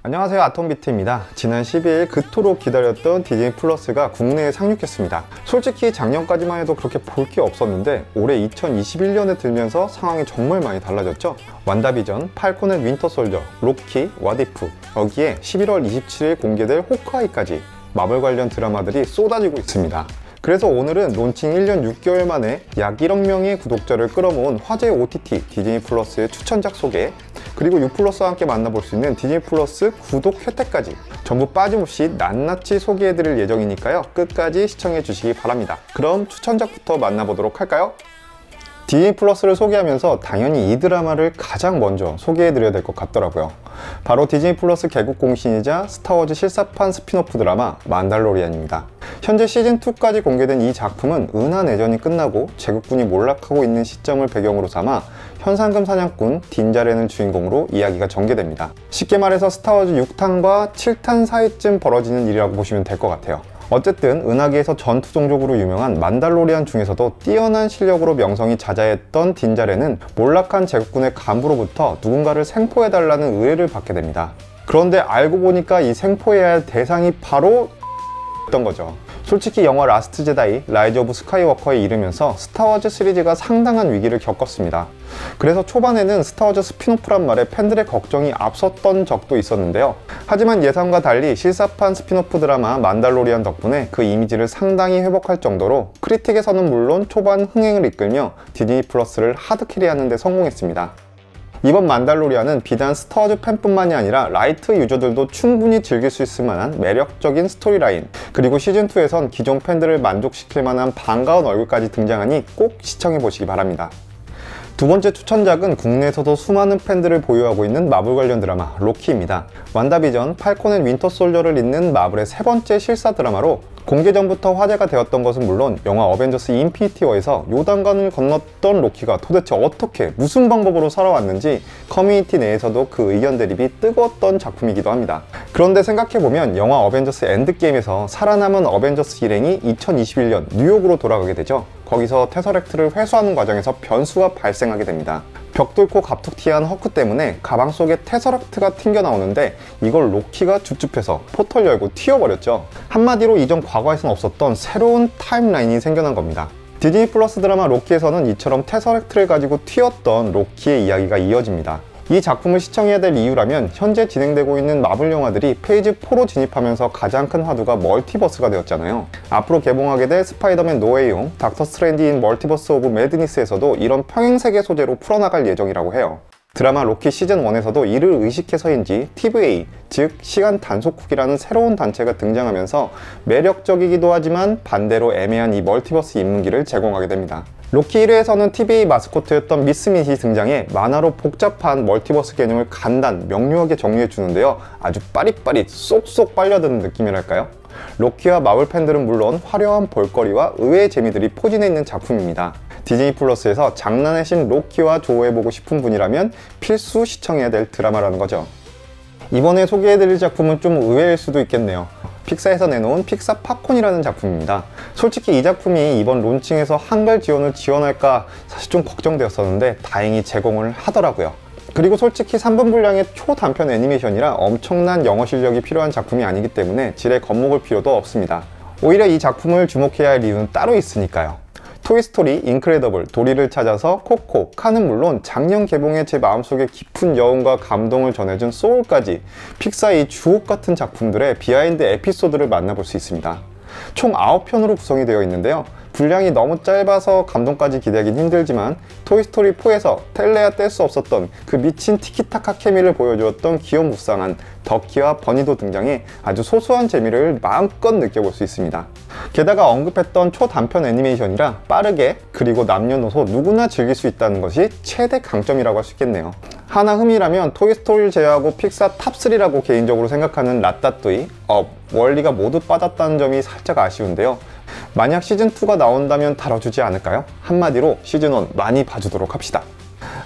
안녕하세요, 아톰비트입니다. 지난 12일 그토록 기다렸던 디즈니 플러스가 국내에 상륙했습니다. 솔직히 작년까지만 해도 그렇게 볼 게 없었는데 올해 2021년에 들면서 상황이 정말 많이 달라졌죠. 완다비전, 팔콘 앤 윈터 솔저, 로키, 왓이프, 여기에 11월 27일 공개될 호크아이까지 마블 관련 드라마들이 쏟아지고 있습니다. 그래서 오늘은 론칭 1년 6개월 만에 약 1억 명의 구독자를 끌어모은 화제 OTT 디즈니 플러스의 추천작 소개, 그리고 유플러스와 함께 만나볼 수 있는 디즈니 플러스 구독 혜택까지 전부 빠짐없이 낱낱이 소개해드릴 예정이니까요, 끝까지 시청해 주시기 바랍니다. 그럼 추천작부터 만나보도록 할까요? 디즈니 플러스를 소개하면서 당연히 이 드라마를 가장 먼저 소개해드려야 될 것 같더라고요. 바로 디즈니 플러스 개국 공신이자 스타워즈 실사판 스피노프 드라마 만달로리안입니다. 현재 시즌2까지 공개된 이 작품은 은하 내전이 끝나고 제국군이 몰락하고 있는 시점을 배경으로 삼아 현상금 사냥꾼 딘자렌을 주인공으로 이야기가 전개됩니다. 쉽게 말해서 스타워즈 6탄과 7탄 사이쯤 벌어지는 일이라고 보시면 될 것 같아요. 어쨌든 은하계에서 전투 종족으로 유명한 만달로리안 중에서도 뛰어난 실력으로 명성이 자자했던 딘자렌은 몰락한 제국군의 간부로부터 누군가를 생포해달라는 의뢰를 받게 됩니다. 그런데 알고 보니까 이 생포해야 할 대상이 바로 였던 거죠. 솔직히 영화 라스트 제다이, 라이즈 오브 스카이워커에 이르면서 스타워즈 시리즈가 상당한 위기를 겪었습니다. 그래서 초반에는 스타워즈 스피노프란 말에 팬들의 걱정이 앞섰던 적도 있었는데요. 하지만 예상과 달리 실사판 스피노프 드라마 만달로리안 덕분에 그 이미지를 상당히 회복할 정도로 크리틱에서는 물론 초반 흥행을 이끌며 디즈니 플러스를 하드캐리하는 데 성공했습니다. 이번 만달로리안은 비단 스타워즈 팬뿐만이 아니라 라이트 유저들도 충분히 즐길 수 있을 만한 매력적인 스토리라인, 그리고 시즌2에선 기존 팬들을 만족시킬 만한 반가운 얼굴까지 등장하니 꼭 시청해보시기 바랍니다. 두 번째 추천작은 국내에서도 수많은 팬들을 보유하고 있는 마블 관련 드라마 로키입니다. 완다비전, 팔콘 앤 윈터 솔저를 잇는 마블의 세 번째 실사 드라마로 공개 전부터 화제가 되었던 것은 물론 영화 어벤져스 인피니티 워에서 요단강을 건넜던 로키가 도대체 어떻게 무슨 방법으로 살아왔는지 커뮤니티 내에서도 그 의견 대립이 뜨거웠던 작품이기도 합니다. 그런데 생각해보면 영화 어벤져스 엔드게임에서 살아남은 어벤져스 일행이 2021년 뉴욕으로 돌아가게 되죠. 거기서 테서렉트를 회수하는 과정에서 변수가 발생하게 됩니다. 벽 뚫고 갑툭튀한 허크 때문에 가방 속에 테서렉트가 튕겨나오는데 이걸 로키가 줍줍해서 포털 열고 튀어버렸죠. 한마디로 이전 과거에선 없었던 새로운 타임라인이 생겨난 겁니다. 디즈니 플러스 드라마 로키에서는 이처럼 테서렉트를 가지고 튀었던 로키의 이야기가 이어집니다. 이 작품을 시청해야 될 이유라면 현재 진행되고 있는 마블 영화들이 페이지 4로 진입하면서 가장 큰 화두가 멀티버스가 되었잖아요. 앞으로 개봉하게 될 스파이더맨 노웨이홈, 닥터 스트레인지 인 멀티버스 오브 매드니스에서도 이런 평행세계 소재로 풀어나갈 예정이라고 해요. 드라마 로키 시즌1에서도 이를 의식해서인지 TVA, 즉 시간 단속국이라는 새로운 단체가 등장하면서 매력적이기도 하지만 반대로 애매한 이 멀티버스 입문기를 제공하게 됩니다. 로키 1회에서는 TVA 마스코트였던 미스밋이 등장해 만화로 복잡한 멀티버스 개념을 간단, 명료하게 정리해 주는데요. 아주 빠릿빠릿 쏙쏙 빨려드는 느낌이랄까요? 로키와 마블 팬들은 물론 화려한 볼거리와 의외의 재미들이 포진해 있는 작품입니다. 디즈니 플러스에서 장난의 신 로키와 조우해보고 싶은 분이라면 필수 시청해야 될 드라마라는 거죠. 이번에 소개해드릴 작품은 좀 의외일 수도 있겠네요. 픽사에서 내놓은 픽사 팝콘이라는 작품입니다. 솔직히 이 작품이 이번 론칭에서 한글 지원을 지원할까 사실 좀 걱정되었었는데 다행히 제공을 하더라고요. 그리고 솔직히 3분 분량의 초단편 애니메이션이라 엄청난 영어 실력이 필요한 작품이 아니기 때문에 질에 겁먹을 필요도 없습니다. 오히려 이 작품을 주목해야 할 이유는 따로 있으니까요. 토이스토리, 인크레더블, 도리를 찾아서, 코코, 칸은 물론 작년 개봉에 제 마음속에 깊은 여운과 감동을 전해준 소울까지 픽사의 주옥같은 작품들의 비하인드 에피소드를 만나볼 수 있습니다. 총 9편으로 구성이 되어 있는데요. 분량이 너무 짧아서 감동까지 기대하긴 힘들지만 토이스토리4에서 텔레야 뗄 수 없었던 그 미친 티키타카 케미를 보여주었던 귀염무쌍한 덕키와 버니도 등장해 아주 소소한 재미를 마음껏 느껴볼 수 있습니다. 게다가 언급했던 초단편 애니메이션이라 빠르게, 그리고 남녀노소 누구나 즐길 수 있다는 것이 최대 강점이라고 할 수 있겠네요. 하나 흠이라면 토이스토리를 제외하고 픽사 탑3라고 개인적으로 생각하는 라따뚜이, 업, 월리가 모두 빠졌다는 점이 살짝 아쉬운데요. 만약 시즌2가 나온다면 다뤄주지 않을까요? 한마디로 시즌1 많이 봐주도록 합시다.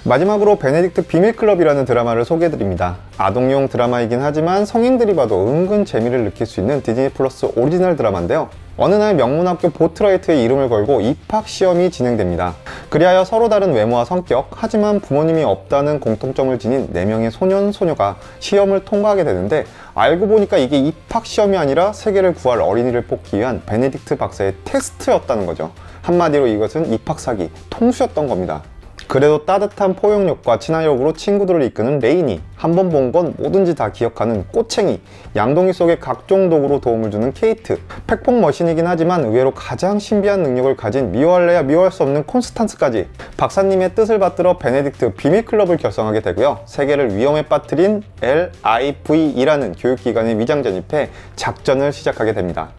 마지막으로 베네딕트 비밀클럽이라는 드라마를 소개해드립니다. 아동용 드라마이긴 하지만 성인들이 봐도 은근 재미를 느낄 수 있는 디즈니 플러스 오리지널 드라마인데요. 어느 날 명문학교 보트라이트의 이름을 걸고 입학 시험이 진행됩니다. 그리하여 서로 다른 외모와 성격, 하지만 부모님이 없다는 공통점을 지닌 4명의 소년, 소녀가 시험을 통과하게 되는데, 알고 보니까 이게 입학 시험이 아니라 세계를 구할 어린이를 뽑기 위한 베네딕트 박사의 테스트였다는 거죠. 한마디로 이것은 입학 사기, 통수였던 겁니다. 그래도 따뜻한 포용력과 친화력으로 친구들을 이끄는 레이니, 한 번 본 건 뭐든지 다 기억하는 꼬챙이, 양동이 속에 각종 도구로 도움을 주는 케이트, 팩폭 머신이긴 하지만 의외로 가장 신비한 능력을 가진 미워할래야 미워할 수 없는 콘스탄스까지 박사님의 뜻을 받들어 베네딕트 비밀클럽을 결성하게 되고요. 세계를 위험에 빠뜨린 LIVE라는 교육기관에 위장 전입해 작전을 시작하게 됩니다.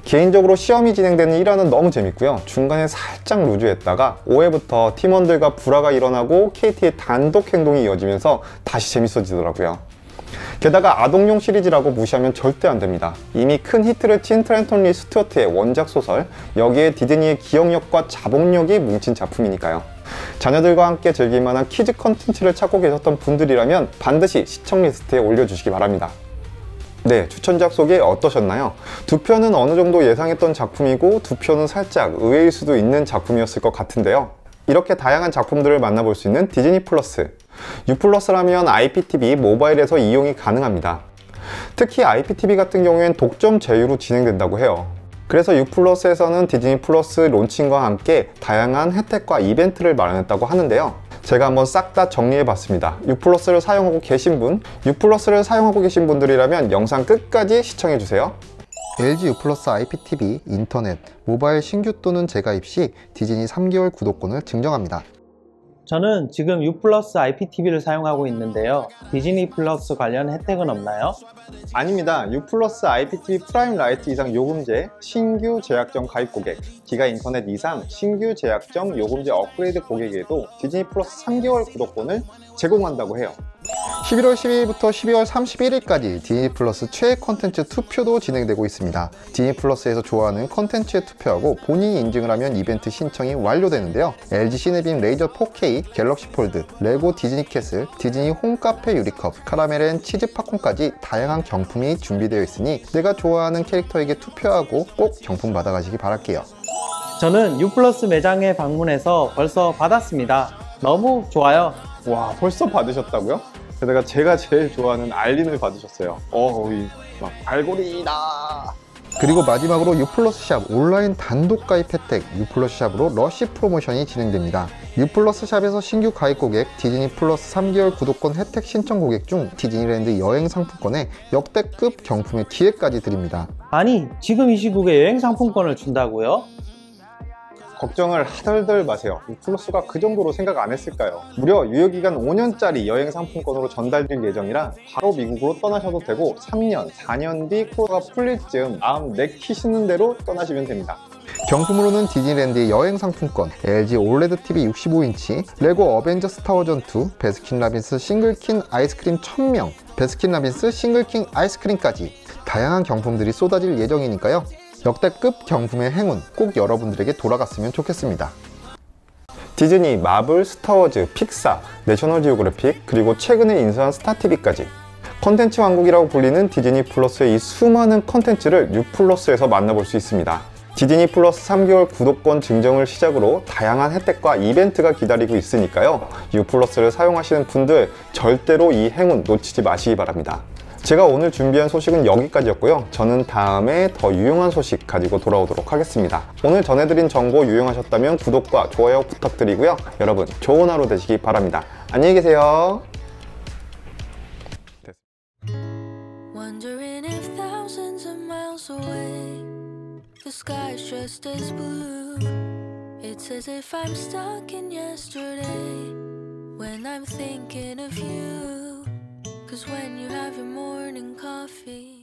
개인적으로 시험이 진행되는 1화는 너무 재밌고요. 중간에 살짝 루즈했다가 5회부터 팀원들과 불화가 일어나고 KT의 단독 행동이 이어지면서 다시 재밌어지더라고요. 게다가 아동용 시리즈라고 무시하면 절대 안 됩니다. 이미 큰 히트를 친 트렌턴 리 스튜어트의 원작 소설, 여기에 디즈니의 기억력과 자본력이 뭉친 작품이니까요. 자녀들과 함께 즐길 만한 키즈 컨텐츠를 찾고 계셨던 분들이라면 반드시 시청 리스트에 올려주시기 바랍니다. 네, 추천작 소개 어떠셨나요? 2편은 어느 정도 예상했던 작품이고 2편은 살짝 의외일 수도 있는 작품이었을 것 같은데요. 이렇게 다양한 작품들을 만나볼 수 있는 디즈니 플러스. U+라면 IPTV 모바일에서 이용이 가능합니다. 특히 IPTV 같은 경우엔 독점 제휴로 진행된다고 해요. 그래서 U+에서는 디즈니 플러스 론칭과 함께 다양한 혜택과 이벤트를 마련했다고 하는데요. 제가 한번 싹 다 정리해 봤습니다. U+를 사용하고 계신 분, U+를 사용하고 계신 분들이라면 영상 끝까지 시청해 주세요. LG U+ IPTV, 인터넷, 모바일 신규 또는 재가입 시 디즈니 3개월 구독권을 증정합니다. 저는 지금 U+ IPTV를 사용하고 있는데요. 디즈니 플러스 관련 혜택은 없나요? 아닙니다. U+ IPTV 프라임 라이트 이상 요금제, 신규 제약점 가입 고객, 기가 인터넷 이상 신규 제약점 요금제 업그레이드 고객에도 디즈니 플러스 3개월 구독권을 제공한다고 해요. 11월 12일부터 12월 31일까지 디즈니 플러스 최애 컨텐츠 투표도 진행되고 있습니다. 디즈니 플러스에서 좋아하는 컨텐츠에 투표하고 본인이 인증을 하면 이벤트 신청이 완료되는데요. LG 시네빔 레이저 4K, 갤럭시 폴드, 레고 디즈니 캐슬, 디즈니 홈카페 유리컵, 카라멜 앤 치즈 팝콘까지 다양한 경품이 준비되어 있으니 내가 좋아하는 캐릭터에게 투표하고 꼭 경품 받아가시기 바랄게요. 저는 U+ 매장에 방문해서 벌써 받았습니다. 너무 좋아요. 와, 벌써 받으셨다고요? 게다가 제가 제일 좋아하는 알린을 받으셨어요. 막 알고리다. 그리고 마지막으로 U+ 샵 온라인 단독 가입 혜택 U+ 샵으로 러쉬 프로모션이 진행됩니다. U+ 샵에서 신규 가입 고객, 디즈니 플러스 3개월 구독권 혜택 신청 고객 중 디즈니랜드 여행 상품권에 역대급 경품의 기회까지 드립니다. 아니, 지금 이 시국에 여행 상품권을 준다고요? 걱정을 하덜덜 마세요. U+가 그 정도로 생각 안 했을까요? 무려 유효기간 5년짜리 여행 상품권으로 전달될 예정이라 바로 미국으로 떠나셔도 되고 3년, 4년 뒤 코로나가 풀릴 즈음 마음 내키시는 대로 떠나시면 됩니다. 경품으로는 디즈니랜드의 여행 상품권, LG OLED TV 65인치, 레고 어벤져스 타워전 2, 베스킨라빈스 싱글킨 아이스크림 1000명, 베스킨라빈스 싱글킨 아이스크림까지 다양한 경품들이 쏟아질 예정이니까요. 역대급 경품의 행운 꼭 여러분들에게 돌아갔으면 좋겠습니다. 디즈니, 마블, 스타워즈, 픽사, 내셔널 지오그래픽, 그리고 최근에 인수한 스타TV까지 컨텐츠 왕국이라고 불리는 디즈니 플러스의 이 수많은 컨텐츠를 U+에서 만나볼 수 있습니다. 디즈니 플러스 3개월 구독권 증정을 시작으로 다양한 혜택과 이벤트가 기다리고 있으니까요. U+를 사용하시는 분들 절대로 이 행운 놓치지 마시기 바랍니다. 제가 오늘 준비한 소식은 여기까지였고요. 저는 다음에 더 유용한 소식 가지고 돌아오도록 하겠습니다. 오늘 전해드린 정보 유용하셨다면 구독과 좋아요 부탁드리고요. 여러분 좋은 하루 되시기 바랍니다. 안녕히 계세요. Wondering if thousands of miles away the sky's just as blue. It's as if I'm stuck in yesterday when I'm thinking of you. 'Cause when you have your morning coffee